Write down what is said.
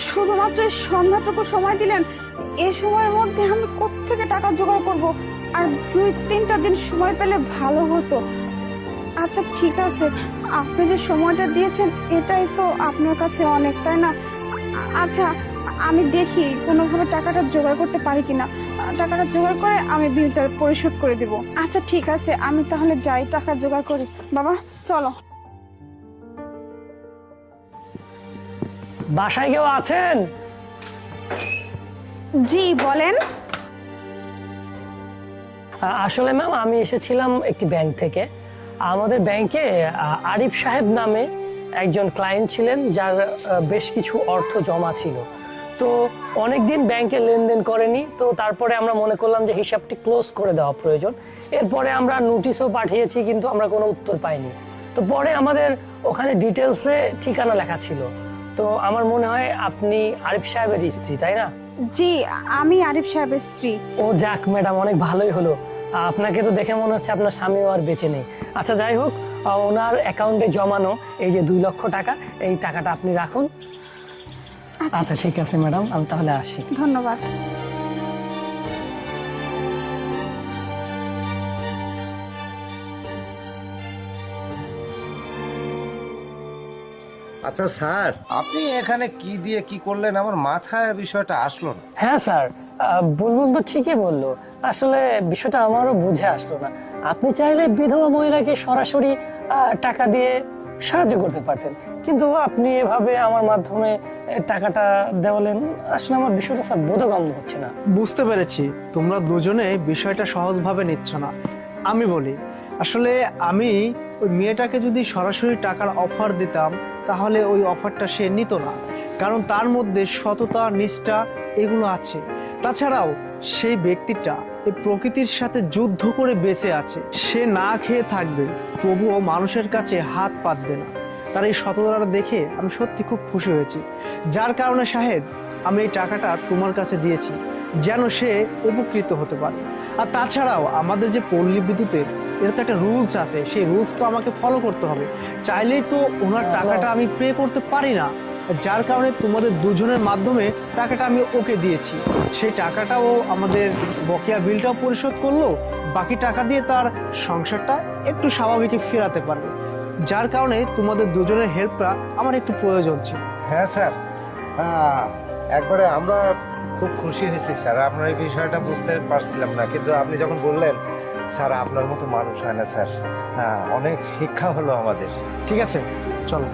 শুধুমাত্র এই সন্ধ্যাটুকু সময় দিলেন, এই সময়ের মধ্যে আমি কোত্থেকে টাকা জোগাড় করব? আর 2-3টা দিন সময় পেলে ভালো হতো। আচ্ছা ঠিক আছে, আপনি যে সময়টা দিয়েছেন এটাই তো আপনার কাছে অনেক, তাই না? আচ্ছা, আমি দেখি কোনোভাবে টাকাটা জোগাড় করতে পারি কিনা। টাকাটা জোগাড় করে আমি বিলটা পরিশোধ করে দিব। আচ্ছা ঠিক আছে, আমি তাহলে যাই, টাকা জোগাড় করি। বাবা চলো। বাসায় কেউ আছেন? জি বলেন। আসলে ম্যাম, আমি এসেছিলাম একটি ব্যাংক থেকে। আমাদের ব্যাংকে আরিফ সাহেব নামে একজন ক্লায়েন্ট ছিলেন, যার বেশ কিছু অর্থ জমা ছিল। তো অনেকদিন ব্যাংকে লেনদেন করেনি, তো তারপরে আমরা মনে করলাম যে হিসাবটি ক্লোজ করে দেওয়া প্রয়োজন। এরপরে আমরা নোটিশও পাঠিয়েছি, কিন্তু আমরা কোনো উত্তর পাইনি। তো পরে আমাদের ওখানে ডিটেলসে ঠিকানা লেখা ছিল। তো আমার মনে হয় আপনি আরিফ সাহেবের স্ত্রী, তাই না? জি, আমি আরিফ সাহেবের স্ত্রী। ও যাক ম্যাডাম, অনেক ভালোই হলো। আপনাকে তো দেখে মনে হচ্ছে আপনার স্বামীও আর বেঁচে নেই। আচ্ছা যাই হোক, ওনার অ্যাকাউন্টে জমানো এই যে 2 লক্ষ টাকা, এই টাকাটা আপনি রাখুন। আচ্ছা ঠিক আছে ম্যাডাম, আমি তাহলে আসি। ধন্যবাদ। আচ্ছা স্যার, আপনি এখানে কি দিয়ে কি করলেন আমার মাথায় বিষয়টা আসলো না। হ্যাঁ স্যার, বুলবুল তো ঠিকই বললো। আসলে বিষয়টা আমারও বুঝে আসলো না। আপনি চাইলে বিধবা মহিলাকে সরাসরি টাকা দিয়ে সাহায্য করতে পারতেন, কিন্তু আপনি এভাবে আমার মাধ্যমে টাকাটা দেওয়ালেন। আসলে আমার বিষয়টা স্যার বোধগম্য হচ্ছে না। বুঝতে পেরেছি, তোমরা দুজনে বিষয়টা সহজভাবে নিচ্ছ না। আমি বলি, আসলে আমি ওই মেয়েটাকে যদি সরাসরি টাকার অফার দিতাম, তাহলে ওই অফারটা সে নিত না, কারণ তার মধ্যে সততা, নিষ্ঠা এগুলো আছে। তাছাড়াও সেই ব্যক্তিটা এই প্রকৃতির সাথে যুদ্ধ করে বেঁচে আছে। সে না খেয়ে থাকবে, তবুও মানুষের কাছে হাত পাতবে না। তার এই সততাটা দেখে আমি সত্যি খুব খুশি হয়েছি। যার কারণে শাহেদ, আমি এই টাকাটা তোমার কাছে দিয়েছি, যেন সে উপকৃত হতে পারে। আর তাছাড়াও আমাদের যে পল্লী বিদ্যুতের, এর তো একটা রুলস আছে, সেই রুলস তো আমাকে ফলো করতে হবে। চাইলেই তো ওনার টাকাটা আমি পে করতে পারি না, যার কারণে তোমাদের দুজনের মাধ্যমে টাকাটা আমি ওকে দিয়েছি। সেই টাকাটাও আমাদের বকেয়া বিলটাও পরিশোধ করলো, বাকি টাকা দিয়ে তার সংসারটা একটু স্বাভাবিক ফেরাতে পারবে। যার কারণে তোমাদের দুজনের হেল্পটা আমার একটু প্রয়োজন ছিল। হ্যাঁ স্যার, একবারে আমরা খুব খুশি হয়েছি স্যার। আপনার এই বিষয়টা বুঝতে পারছিলাম না, কিন্তু আপনি যখন বললেন, স্যার আপনার মতো মানুষ হয় না স্যার। অনেক শিক্ষা হলো আমাদের। ঠিক আছে, চলো।